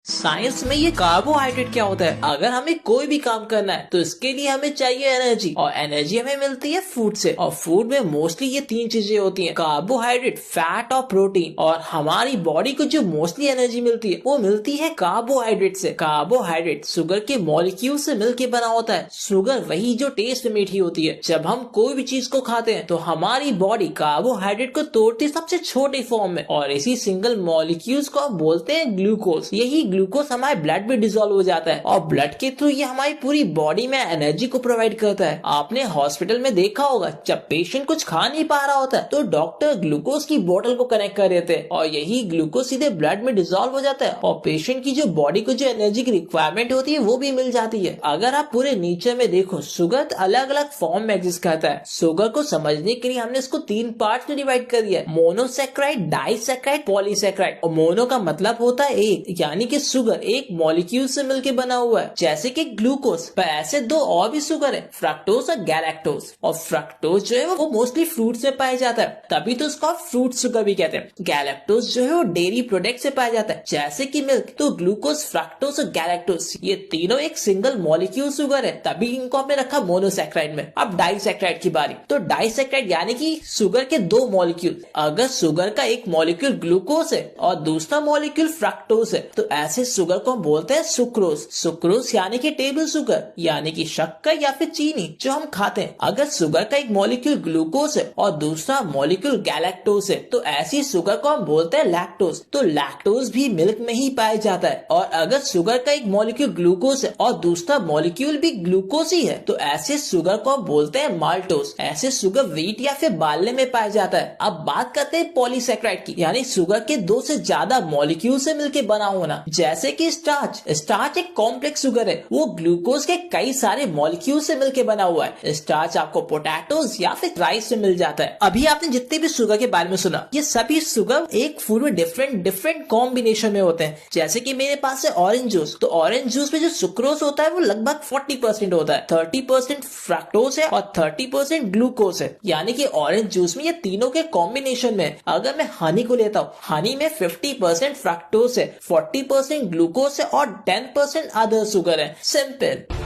Science में ये carbohydrate क्या होता है? अगर हमें कोई भी काम करना है तो इसके लिए हमें चाहिए एनर्जी, और एनर्जी हमें मिलती है फूड से। और फूड में मोस्टली ये तीन चीजें होती हैं, कार्बोहाइड्रेट, फैट और प्रोटीन। और हमारी बॉडी को जो मोस्टली एनर्जी मिलती है वो मिलती है कार्बोहाइड्रेट से। कार्बोहाइड्रेट शुगर के मॉलिक्यूल से मिलके बना होता है। शुगर वही जो टेस्ट में मीठी होती है। जब हम कोई भी चीज को खाते हैं तो हमारी बॉडी कार्बोहाइड्रेट को तोड़ती है सबसे छोटे फॉर्म में, और इसी सिंगल मॉलिक्यूल्स को हम बोलते हैं ग्लूकोज। यही ग्लूकोज हमारे ब्लड में डिसॉल्व हो जाता है और ब्लड के थ्रू ये हमारी पूरी बॉडी में एनर्जी को प्रोवाइड करता है। आपने हॉस्पिटल में देखा होगा, जब पेशेंट कुछ खा नहीं पा रहा होता है तो डॉक्टर ग्लूकोज की बोतल को कनेक्ट कर देते हैं और यही ग्लूकोज सीधे ब्लड में डिसॉल्व हो जाता है और पेशेंट की जो बॉडी को जो एनर्जी की रिक्वायरमेंट होती है वो भी मिल जाती है। अगर आप पूरे नेचर में देखो, शुगर अलग अलग फॉर्म में एग्जिस्ट करता है। शुगर को समझने के लिए हमने इसको तीन पार्ट में डिवाइड कर दिया है, मोनोसैकेराइड, डाइसैकेराइड, पॉलीसैकेराइड। और मोनो का मतलब होता है एक, यानी कि शुगर एक मॉलिक्यूल से मिलकर बना हुआ है, जैसे कि ग्लूकोज। पर ऐसे दो और भी शुगर है, फ्रक्टोज और गैलेक्टोज। और फ्रक्टोज जो है वो मोस्टली फ्रूट्स में पाया जाता है, तभी तो उसको फ्रूट शुगर भी कहते हैं। गैलेक्टोज जो है वो डेयरी प्रोडक्ट से पाया जाता है, जैसे कि मिल्क। तो ग्लूकोज, फ्रक्टोज और गैलेक्टोज ये तीनों एक सिंगल मॉलिक्यूल शुगर है, तभी इनको हमने रखा मोनोसैकेराइड में। अब डाइसैकेराइड की बारी। तो डाइसैकेराइड यानी कि शुगर के दो मॉलिक्यूल। अगर शुगर का एक मॉलिक्यूल ग्लूकोज है और दूसरा मॉलिक्यूल फ्रक्टोज है तो ऐसे शुगर को हम बोलते हैं सुक्रोज। सुक्रोज यानी कि टेबल शुगर, यानी कि शक्कर या फिर चीनी जो हम खाते हैं। अगर शुगर का एक मॉलिक्यूल ग्लूकोज है और दूसरा मॉलिक्यूल गैलेक्टोज है तो ऐसी शुगर को हम बोलते हैं लैक्टोज। तो लैक्टोज भी मिल्क में ही पाया जाता है। और अगर शुगर का एक मॉलिक्यूल ग्लूकोज है और दूसरा मॉलिक्यूल भी ग्लूकोज ही है तो ऐसे शुगर को हम बोलते हैं माल्टोज। ऐसे शुगर व्हीट या फिर बार्ले में पाया जाता है। अब बात करते हैं पॉलीसैकेराइड की, यानी शुगर के दो से ज्यादा मॉलिक्यूल से मिलकर बना होना, जैसे कि स्टार्च। स्टार्च एक कॉम्प्लेक्स शुगर है, वो ग्लूकोज के कई सारे मॉलिक्यूल से मिलकर बना हुआ है। स्टार्च आपको पोटैटोज या फिर राइस से मिल जाता है। अभी आपने जितने भी शुगर के बारे में सुना, ये सभी शुगर एक फूड में डिफरेंट कॉम्बिनेशन में होते हैं। जैसे कि मेरे पास है ऑरेंज जूस, तो ऑरेंज जूस में जो सुक्रोज होता है वो लगभग 40% होता है, 30% फ्रक्टोज है और 30% ग्लूकोज है। यानी कि ऑरेंज जूस में ये तीनों के कॉम्बिनेशन में। अगर मैं हनी को लेता हूँ, हनी में 50% फ्रक्टोज है, 40% ग्लूकोज है और 10% अदर शुगर है। सिंपल।